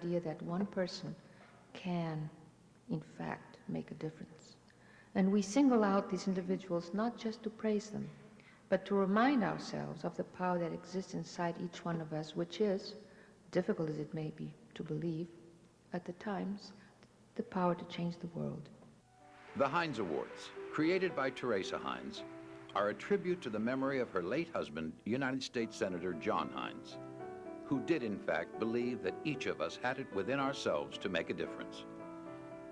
idea that one person can, in fact, make a difference. And we single out these individuals not just to praise them, but to remind ourselves of the power that exists inside each one of us, which is, difficult as it may be to believe, at the times, the power to change the world. The Heinz Awards, created by Teresa Heinz, are a tribute to the memory of her late husband, United States Senator John Heinz, who did in fact believe that each of us had it within ourselves to make a difference.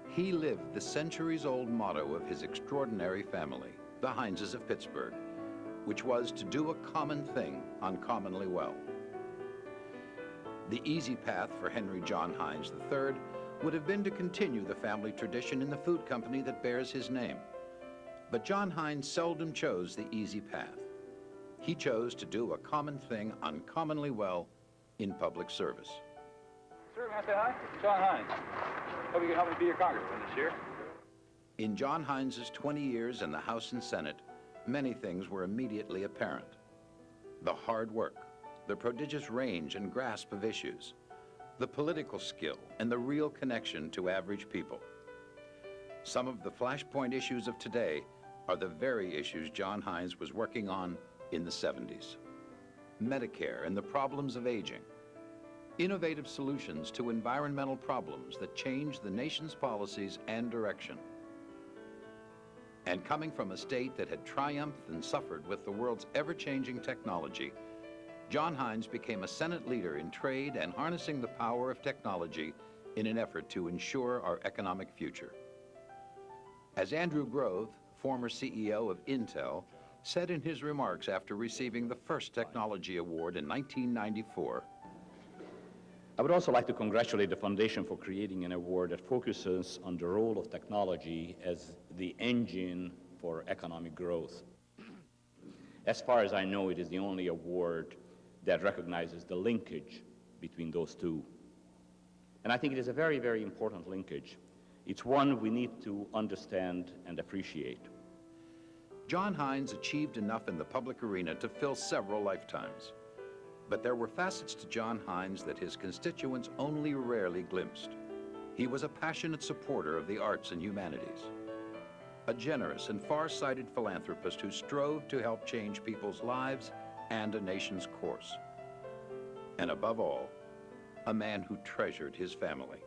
He lived the centuries-old motto of his extraordinary family, the Heinzes of Pittsburgh, which was to do a common thing uncommonly well. The easy path for Henry John Heinz III would have been to continue the family tradition in the food company that bears his name. But John Heinz seldom chose the easy path. He chose to do a common thing uncommonly well in public service. Sir, may I say hi? John Heinz. Hope you can help me be your congressman this year. In John Heinz's 20 years in the House and Senate, many things were immediately apparent. The hard work, the prodigious range and grasp of issues, the political skill, and the real connection to average people. Some of the flashpoint issues of today are the very issues John Heinz was working on in the 70s. Medicare and the problems of aging, innovative solutions to environmental problems that change the nation's policies and direction. And coming from a state that had triumphed and suffered with the world's ever-changing technology, John Heinz became a Senate leader in trade and harnessing the power of technology in an effort to ensure our economic future. As Andrew Grove, former CEO of Intel, said in his remarks after receiving the first technology award in 1994, I would also like to congratulate the Foundation for creating an award that focuses on the role of technology as the engine for economic growth. As far as I know, it is the only award that recognizes the linkage between those two. And I think it is a very, very important linkage. It's one we need to understand and appreciate. John Heinz achieved enough in the public arena to fill several lifetimes. But there were facets to John Heinz that his constituents only rarely glimpsed. He was a passionate supporter of the arts and humanities, a generous and far-sighted philanthropist who strove to help change people's lives and a nation's course. And above all, a man who treasured his family.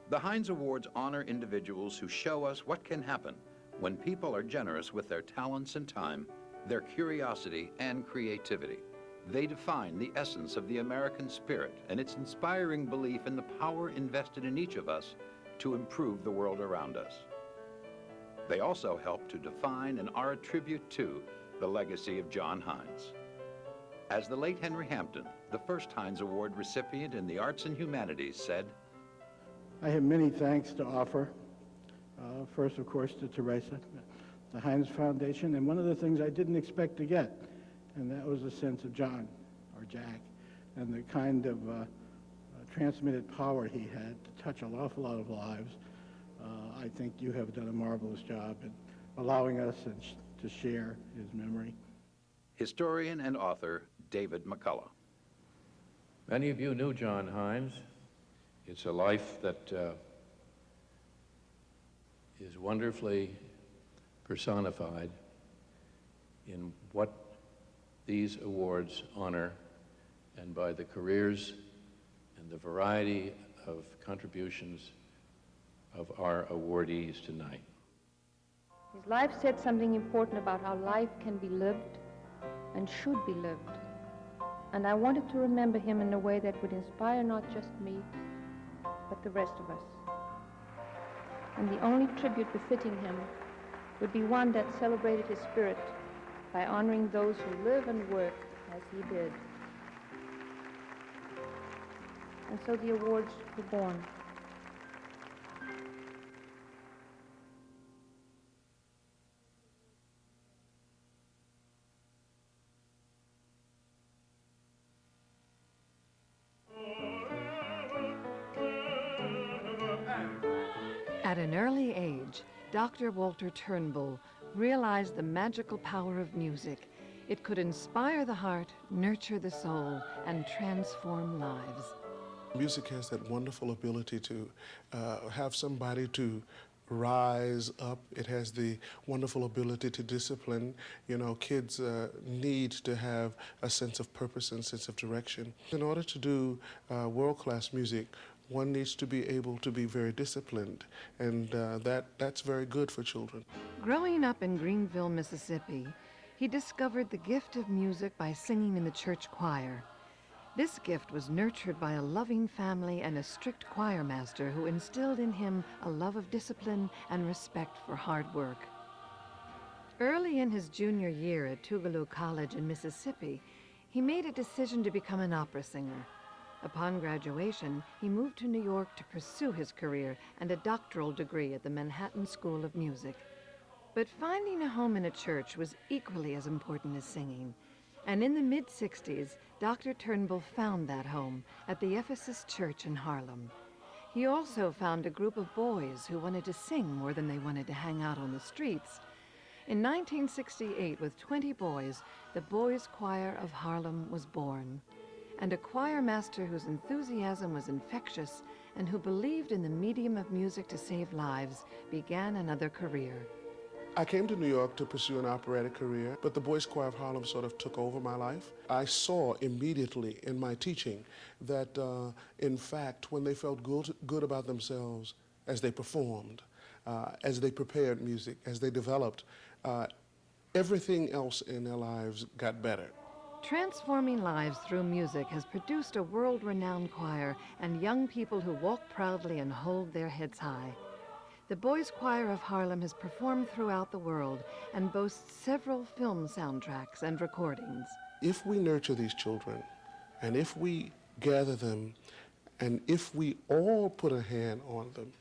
The Heinz Awards honor individuals who show us what can happen when people are generous with their talents and time, their curiosity and creativity. They define the essence of the American spirit and its inspiring belief in the power invested in each of us to improve the world around us. They also help to define and are a tribute to the legacy of John Heinz. As the late Henry Hampton, the first Heinz Award recipient in the arts and humanities, said, I have many thanks to offer. First, of course, to Teresa, the Heinz Foundation, and one of the things I didn't expect to get, and that was a sense of John, or Jack, and the kind of transmitted power he had to touch an awful lot of lives. I think you have done a marvelous job in allowing us to share his memory. Historian and author David McCullough. Many of you knew John Heinz. It's a life that is wonderfully personified in what these awards honor and by the careers and the variety of contributions of our awardees tonight. His life said something important about how life can be lived and should be lived. And I wanted to remember him in a way that would inspire not just me, but the rest of us. And the only tribute befitting him would be one that celebrated his spirit by honoring those who live and work as he did. And so the awards were born. At an early age, Dr. Walter Turnbull realized the magical power of music. It could inspire the heart, nurture the soul, and transform lives. Music has that wonderful ability to have somebody to rise up. It has the wonderful ability to discipline. You know, kids need to have a sense of purpose and sense of direction. In order to do world-class music, one needs to be able to be very disciplined, and that's very good for children. Growing up in Greenville, Mississippi, he discovered the gift of music by singing in the church choir. This gift was nurtured by a loving family and a strict choir master who instilled in him a love of discipline and respect for hard work. Early in his junior year at Tougaloo College in Mississippi, he made a decision to become an opera singer. Upon graduation, he moved to New York to pursue his career and a doctoral degree at the Manhattan School of Music. But finding a home in a church was equally as important as singing. And in the mid-60s, Dr. Turnbull found that home at the Ephesus Church in Harlem. He also found a group of boys who wanted to sing more than they wanted to hang out on the streets. In 1968, with 20 boys, the Boys' Choir of Harlem was born. And a choir master whose enthusiasm was infectious and who believed in the medium of music to save lives began another career. I came to New York to pursue an operatic career, but the Boys' Choir of Harlem sort of took over my life. I saw immediately in my teaching that, in fact, when they felt good about themselves as they performed, as they prepared music, as they developed, everything else in their lives got better. Transforming lives through music has produced a world-renowned choir and young people who walk proudly and hold their heads high. The Boys' Choir of Harlem has performed throughout the world and boasts several film soundtracks and recordings. If we nurture these children, and if we gather them, and if we all put a hand on them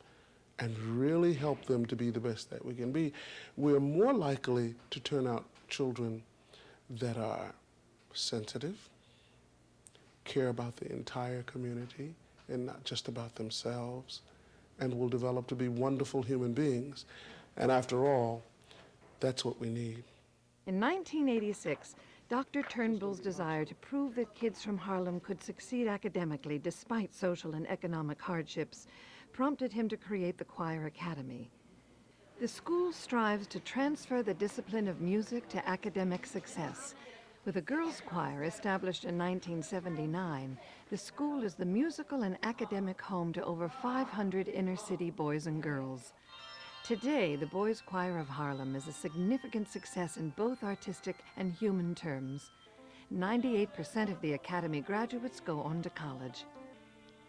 and really help them to be the best that we can be, we're more likely to turn out children that are sensitive, care about the entire community and not just about themselves, and will develop to be wonderful human beings. And after all, that's what we need. In 1986, Dr. Turnbull's desire to prove that kids from Harlem could succeed academically despite social and economic hardships prompted him to create the Choir Academy. The school strives to transfer the discipline of music to academic success. With a girls' choir established in 1979, the school is the musical and academic home to over 500 inner-city boys and girls. Today, the Boys' Choir of Harlem is a significant success in both artistic and human terms. 98% of the Academy graduates go on to college.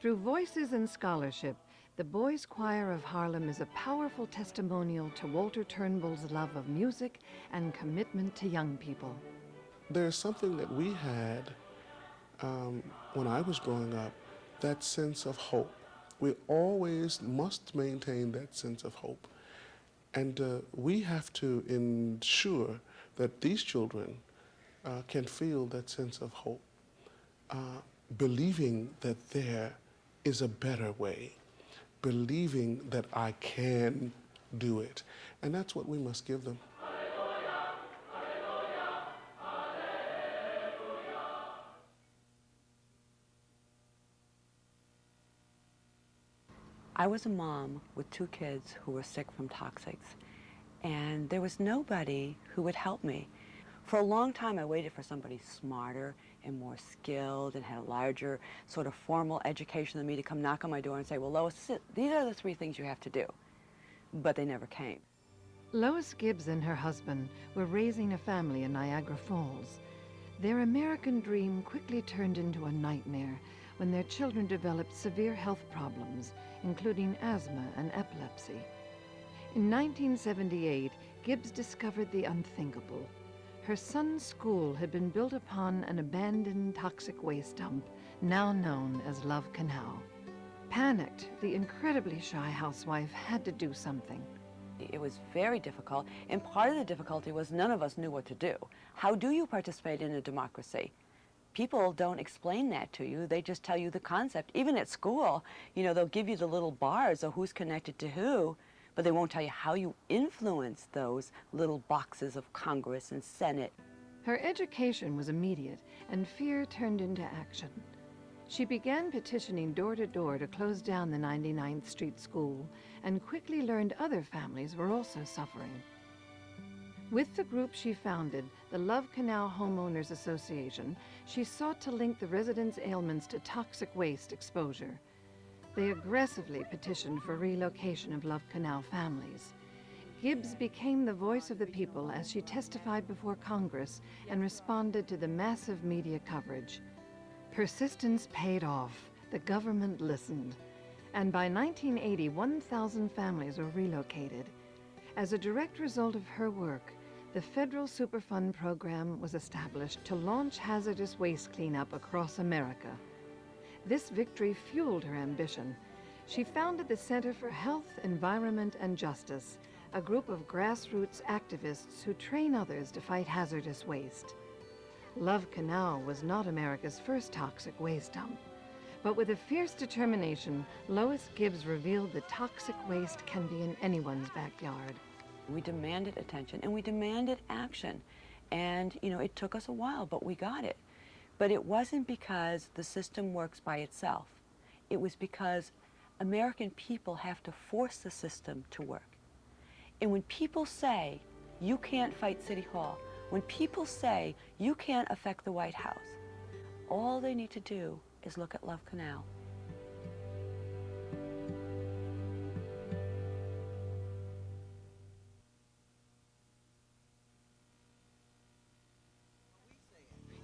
Through voices and scholarship, the Boys' Choir of Harlem is a powerful testimonial to Walter Turnbull's love of music and commitment to young people. There's something that we had when I was growing up, that sense of hope. We always must maintain that sense of hope. And we have to ensure that these children can feel that sense of hope, believing that there is a better way, believing that I can do it. And that's what we must give them. I was a mom with 2 kids who were sick from toxics, and there was nobody who would help me. For a long time, I waited for somebody smarter and more skilled and had a larger sort of formal education than me to come knock on my door and say, well, Lois, these are the 3 things you have to do. But they never came. Lois Gibbs and her husband were raising a family in Niagara Falls. Their American dream quickly turned into a nightmare when their children developed severe health problems, including asthma and epilepsy. In 1978, Gibbs discovered the unthinkable. Her son's school had been built upon an abandoned toxic waste dump, now known as Love Canal. Panicked, the incredibly shy housewife had to do something. It was very difficult, and part of the difficulty was none of us knew what to do. How do you participate in a democracy? People don't explain that to you. They just tell you the concept. Even at school, you know, they'll give you the little bars of who's connected to who, but they won't tell you how you influence those little boxes of Congress and Senate. Her education was immediate, and fear turned into action. She began petitioning door to door to close down the 99th Street School and quickly learned other families were also suffering. With the group she founded, the Love Canal Homeowners Association, she sought to link the residents' ailments to toxic waste exposure. They aggressively petitioned for relocation of Love Canal families. Gibbs became the voice of the people as she testified before Congress and responded to the massive media coverage. Persistence paid off. The government listened. And by 1980, 1,000 families were relocated. As a direct result of her work, the Federal Superfund program was established to launch hazardous waste cleanup across America. This victory fueled her ambition. She founded the Center for Health, Environment, and Justice, a group of grassroots activists who train others to fight hazardous waste. Love Canal was not America's first toxic waste dump, but with a fierce determination, Lois Gibbs revealed that toxic waste can be in anyone's backyard. We demanded attention and we demanded action. And, it took us a while, but we got it. But it wasn't because the system works by itself. It was because American people have to force the system to work. And when people say, you can't fight City Hall, when people say, you can't affect the White House, all they need to do is look at Love Canal.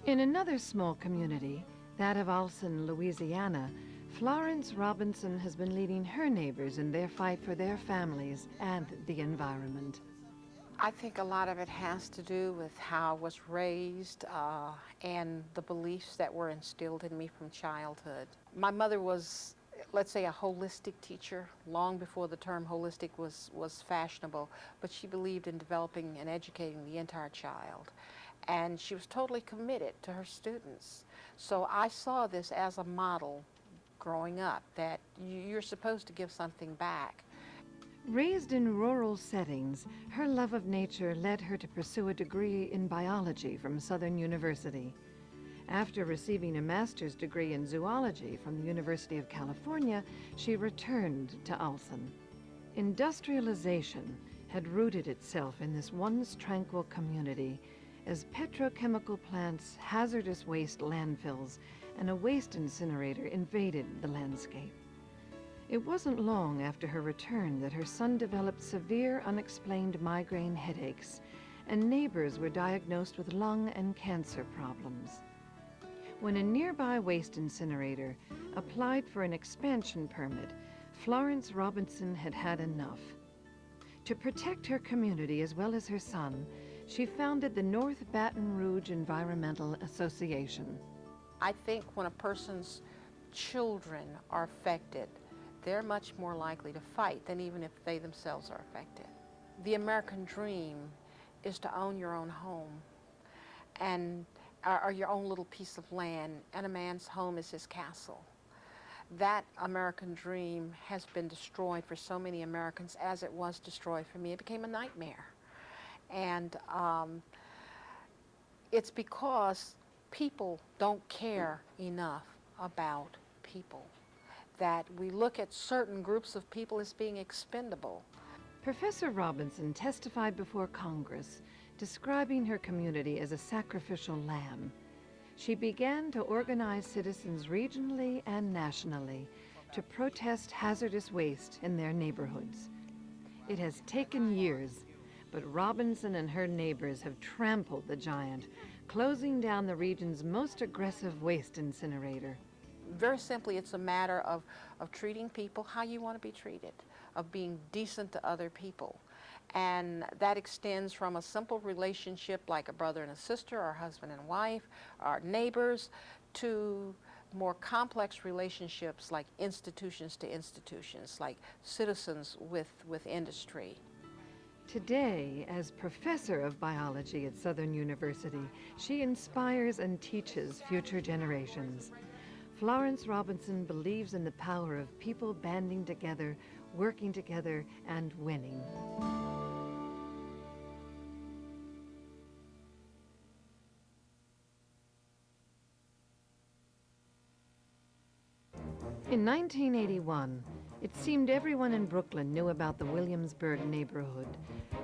In another small community, that of Alsen, Louisiana, Florence Robinson has been leading her neighbors in their fight for their families and the environment. I think a lot of it has to do with how I was raised and the beliefs that were instilled in me from childhood. My mother was, let's say, a holistic teacher long before the term holistic was fashionable, but she believed in developing and educating the entire child. And she was totally committed to her students. So I saw this as a model growing up, that you're supposed to give something back. Raised in rural settings, her love of nature led her to pursue a degree in biology from Southern University. After receiving a master's degree in zoology from the University of California, she returned to Alsen. Industrialization had rooted itself in this once tranquil community as petrochemical plants, hazardous waste landfills, and a waste incinerator invaded the landscape. It wasn't long after her return that her son developed severe unexplained migraine headaches, and neighbors were diagnosed with lung and cancer problems. When a nearby waste incinerator applied for an expansion permit, Florence Robinson had had enough. To protect her community as well as her son, she founded the North Baton Rouge Environmental Association. I think when a person's children are affected, they're much more likely to fight than even if they themselves are affected. The American dream is to own your own home and or your own little piece of land, and a man's home is his castle. That American dream has been destroyed for so many Americans as it was destroyed for me. It became a nightmare. And it's because people don't care enough about people that we look at certain groups of people as being expendable. Professor Robinson testified before Congress, describing her community as a sacrificial lamb. She began to organize citizens regionally and nationally to protest hazardous waste in their neighborhoods. It has taken years, but Robinson and her neighbors have trampled the giant, closing down the region's most aggressive waste incinerator. Very simply, it's a matter of treating people how you want to be treated, of being decent to other people. And that extends from a simple relationship like a brother and a sister, or husband and wife, or neighbors, to more complex relationships like institutions to institutions, like citizens with industry. Today, as professor of biology at Southern University, she inspires and teaches future generations. Florence Robinson believes in the power of people banding together, working together, and winning. In 1981, it seemed everyone in Brooklyn knew about the Williamsburg neighborhood,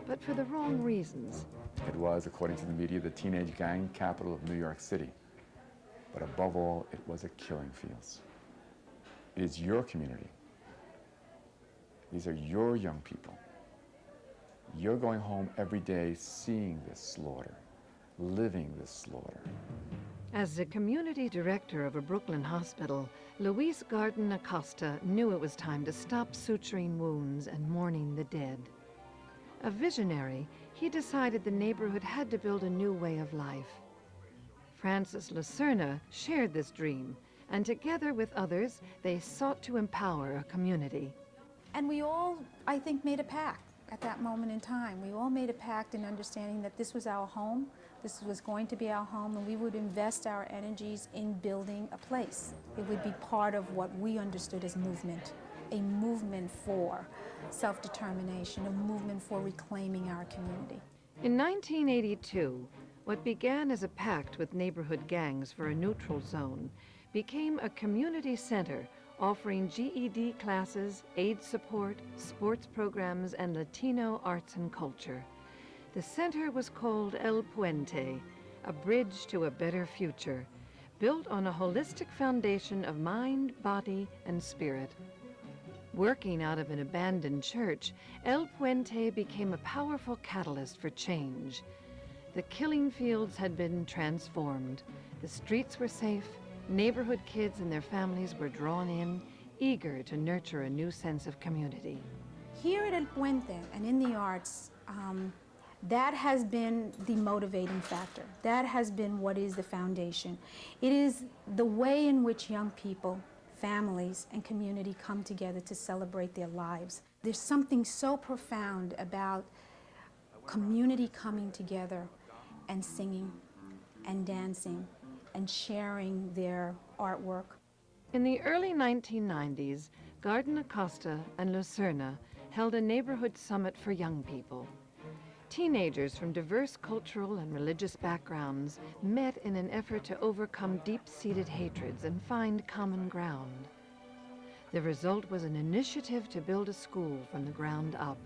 but for the wrong reasons. It was, according to the media, the teenage gang capital of New York City. But above all, it was a killing field. It is your community. These are your young people. You're going home every day seeing this slaughter, living this slaughter. As the community director of a Brooklyn hospital, Luis Garden Acosta knew it was time to stop suturing wounds and mourning the dead. A visionary, he decided the neighborhood had to build a new way of life. Francis Lucerna shared this dream, and together with others, they sought to empower a community. And we all, I think, made a pact at that moment in time. We all made a pact in understanding that this was our home, this was going to be our home, and we would invest our energies in building a place. It would be part of what we understood as movement, a movement for self-determination, a movement for reclaiming our community. In 1982, what began as a pact with neighborhood gangs for a neutral zone became a community center offering GED classes, AIDS support, sports programs, and Latino arts and culture. The center was called El Puente, a bridge to a better future, built on a holistic foundation of mind, body, and spirit. Working out of an abandoned church, El Puente became a powerful catalyst for change. The killing fields had been transformed. The streets were safe. Neighborhood kids and their families were drawn in, eager to nurture a new sense of community. Here at El Puente and in the arts, that has been the motivating factor. That has been what is the foundation. It is the way in which young people, families, and community come together to celebrate their lives. There's something so profound about community coming together and singing and dancing and sharing their artwork. In the early 1990s, Garden Acosta and Lucerna held a neighborhood summit for young people. Teenagers from diverse cultural and religious backgrounds met in an effort to overcome deep-seated hatreds and find common ground. The result was an initiative to build a school from the ground up.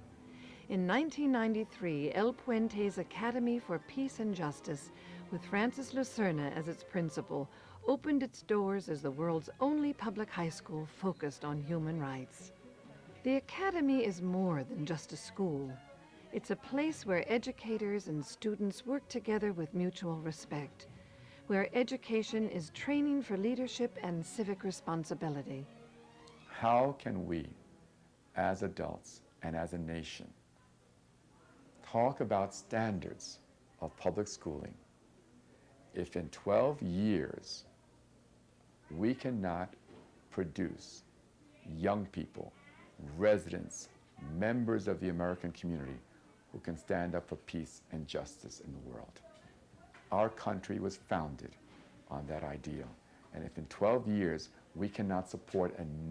In 1993, El Puente's Academy for Peace and Justice, with Francis Lucerna as its principal, opened its doors as the world's only public high school focused on human rights. The Academy is more than just a school. It's a place where educators and students work together with mutual respect, where education is training for leadership and civic responsibility. How can we, as adults and as a nation, talk about standards of public schooling if in 12 years we cannot produce young people, residents, members of the American community who can stand up for peace and justice in the world? Our country was founded on that ideal. And if in 12 years we cannot support and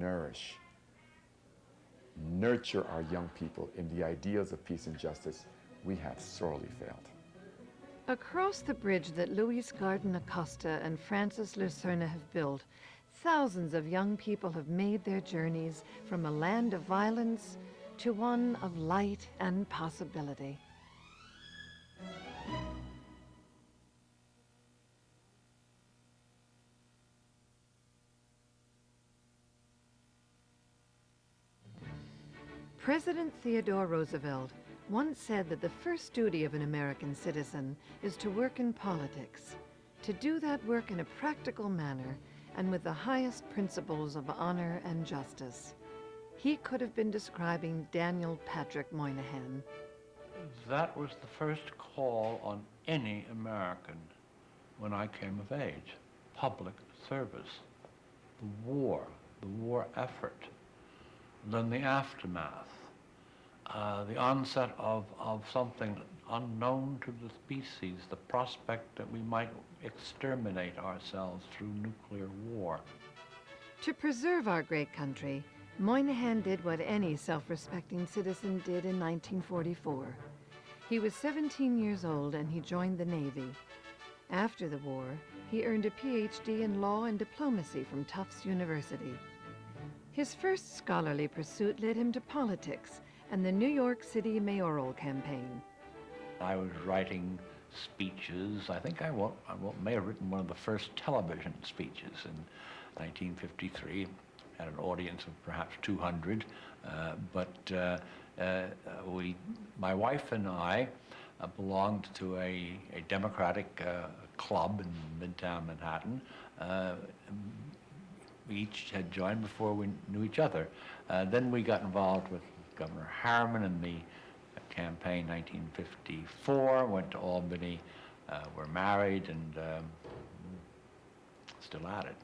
nurture our young people in the ideals of peace and justice, we have sorely failed. Across the bridge that Luis Garden Acosta and Francis Lucerna have built, thousands of young people have made their journeys from a land of violence to one of light and possibility. President Theodore Roosevelt once said that the first duty of an American citizen is to work in politics, to do that work in a practical manner and with the highest principles of honor and justice. He could have been describing Daniel Patrick Moynihan. That was the first call on any American when I came of age. Public service, the war effort, then the aftermath, the onset of something unknown to the species, the prospect that we might exterminate ourselves through nuclear war. To preserve our great country, Moynihan did what any self-respecting citizen did in 1944. He was 17 years old and he joined the Navy. After the war, he earned a PhD in law and diplomacy from Tufts University. His first scholarly pursuit led him to politics and the New York City mayoral campaign. I was writing speeches. I think I may have written one of the first television speeches in 1953. Had an audience of perhaps 200, my wife and I belonged to a Democratic club in Midtown Manhattan. We each had joined before we knew each other. Then we got involved with Governor Harriman in the campaign 1954, went to Albany, were married, and still at it.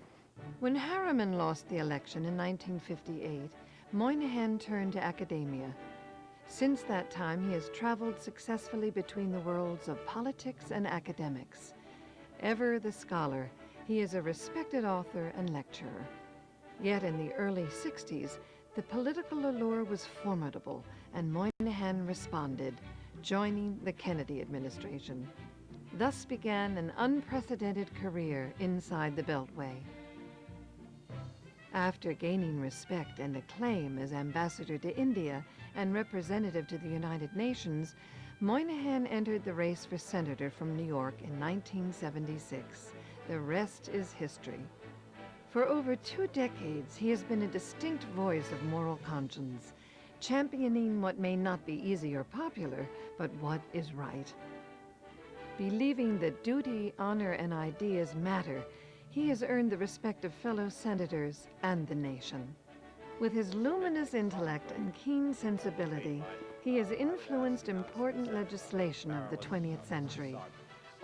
When Harriman lost the election in 1958, Moynihan turned to academia. Since that time, he has traveled successfully between the worlds of politics and academics. Ever the scholar, he is a respected author and lecturer. Yet in the early 60s, the political allure was formidable, and Moynihan responded, joining the Kennedy administration. Thus began an unprecedented career inside the Beltway. After gaining respect and acclaim as ambassador to India and representative to the United Nations, Moynihan entered the race for senator from New York in 1976. The rest is history. For over 2 decades, he has been a distinct voice of moral conscience, championing what may not be easy or popular, but what is right. Believing that duty, honor, and ideas matter, he has earned the respect of fellow senators and the nation. With his luminous intellect and keen sensibility, he has influenced important legislation of the 20th century: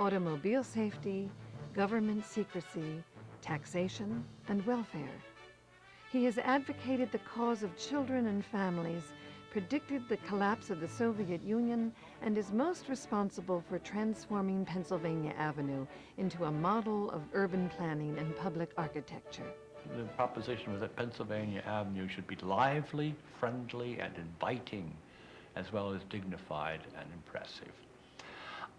automobile safety, government secrecy, taxation, and welfare. He has advocated the cause of children and families, predicted the collapse of the Soviet Union, and is most responsible for transforming Pennsylvania Avenue into a model of urban planning and public architecture. The proposition was that Pennsylvania Avenue should be lively, friendly, and inviting, as well as dignified and impressive.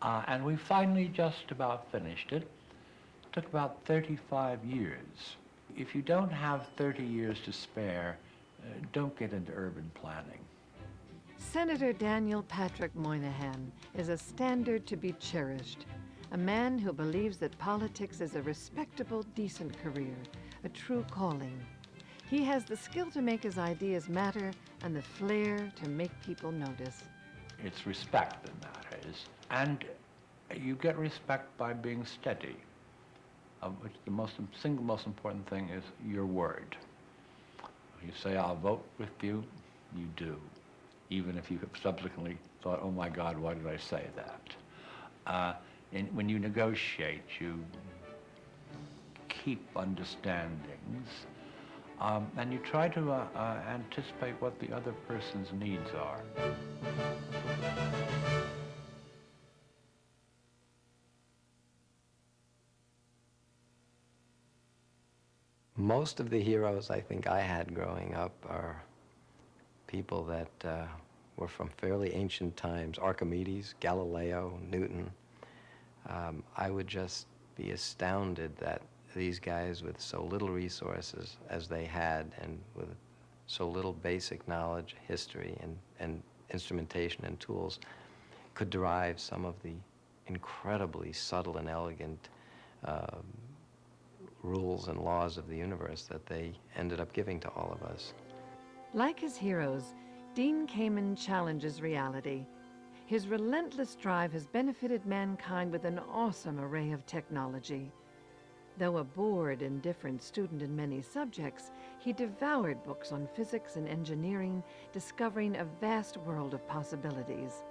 And we finally just about finished it. It took about 35 years. If you don't have 30 years to spare, don't get into urban planning. Senator Daniel Patrick Moynihan is a standard to be cherished, a man who believes that politics is a respectable, decent career, a true calling. He has the skill to make his ideas matter and the flair to make people notice. It's respect that matters, and you get respect by being steady, of which the single most important thing is your word. You say, I'll vote with you, you do. Even if you have subsequently thought, oh my God, why did I say that? And when you negotiate, you keep understandings, and you try to anticipate what the other person's needs are. Most of the heroes I think I had growing up are people that were from fairly ancient times: Archimedes, Galileo, Newton. I would just be astounded that these guys with so little resources as they had, and with so little basic knowledge, history, and instrumentation and tools, could derive some of the incredibly subtle and elegant rules and laws of the universe that they ended up giving to all of us. Like his heroes, Dean Kamen challenges reality. His relentless drive has benefited mankind with an awesome array of technology. Though a bored, indifferent student in many subjects, he devoured books on physics and engineering, discovering a vast world of possibilities.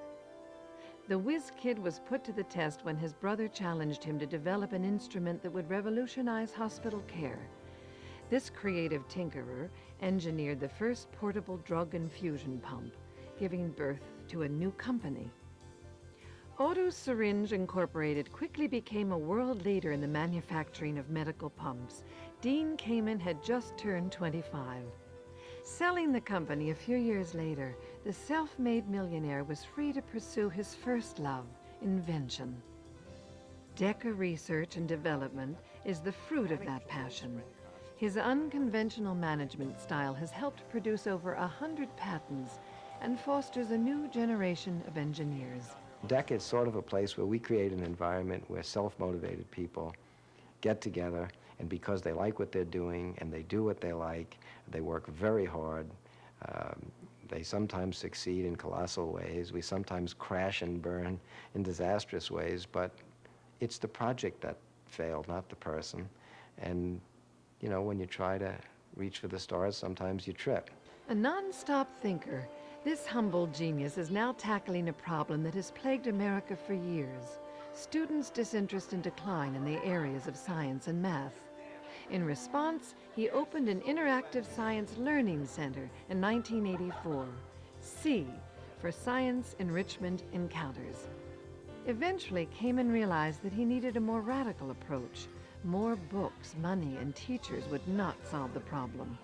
The whiz kid was put to the test when his brother challenged him to develop an instrument that would revolutionize hospital care. This creative tinkerer engineered the first portable drug infusion pump, giving birth to a new company. Otto Syringe Incorporated quickly became a world leader in the manufacturing of medical pumps. Dean Kamen had just turned 25. Selling the company a few years later, the self-made millionaire was free to pursue his first love, invention. DECA Research and Development is the fruit of that passion. His unconventional management style has helped produce over 100 patents and fosters a new generation of engineers. DEC is sort of a place where we create an environment where self-motivated people get together, and because they like what they're doing and they do what they like, they work very hard. They sometimes succeed in colossal ways. We sometimes crash and burn in disastrous ways, but it's the project that failed, not the person. And, you know, when you try to reach for the stars, sometimes you trip. A non-stop thinker, this humble genius is now tackling a problem that has plagued America for years: students' disinterest and decline in the areas of science and math. In response, he opened an interactive science learning center in 1984, C for Science Enrichment Encounters. Eventually, Kamen realized that he needed a more radical approach. More books, money, and teachers would not solve the problem.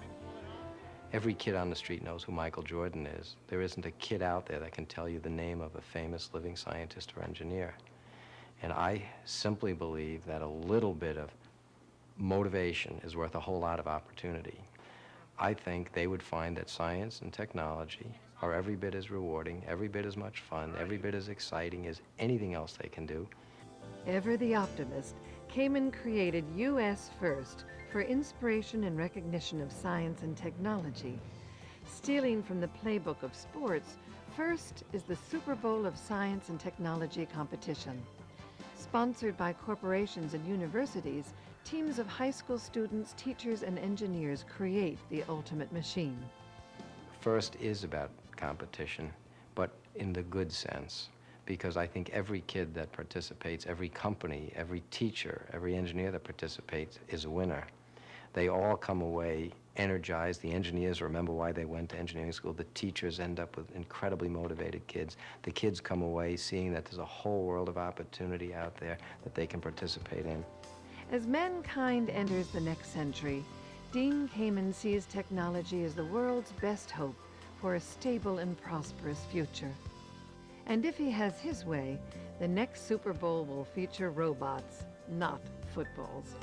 Every kid on the street knows who Michael Jordan is. There isn't a kid out there that can tell you the name of a famous living scientist or engineer. And I simply believe that a little bit of motivation is worth a whole lot of opportunity. I think they would find that science and technology are every bit as rewarding, every bit as much fun, every bit as exciting as anything else they can do. Ever the optimist, Kamen created U.S. First for inspiration and recognition of science and technology. Stealing from the playbook of sports, FIRST is the Super Bowl of science and technology competition. Sponsored by corporations and universities, teams of high school students, teachers, and engineers create the ultimate machine. FIRST is about competition, but in the good sense, because I think every kid that participates, every company, every teacher, every engineer that participates is a winner. They all come away energized. The engineers remember why they went to engineering school. The teachers end up with incredibly motivated kids. The kids come away seeing that there's a whole world of opportunity out there that they can participate in. As mankind enters the next century, Dean Kamen sees technology as the world's best hope for a stable and prosperous future. And if he has his way, the next Super Bowl will feature robots, not footballs.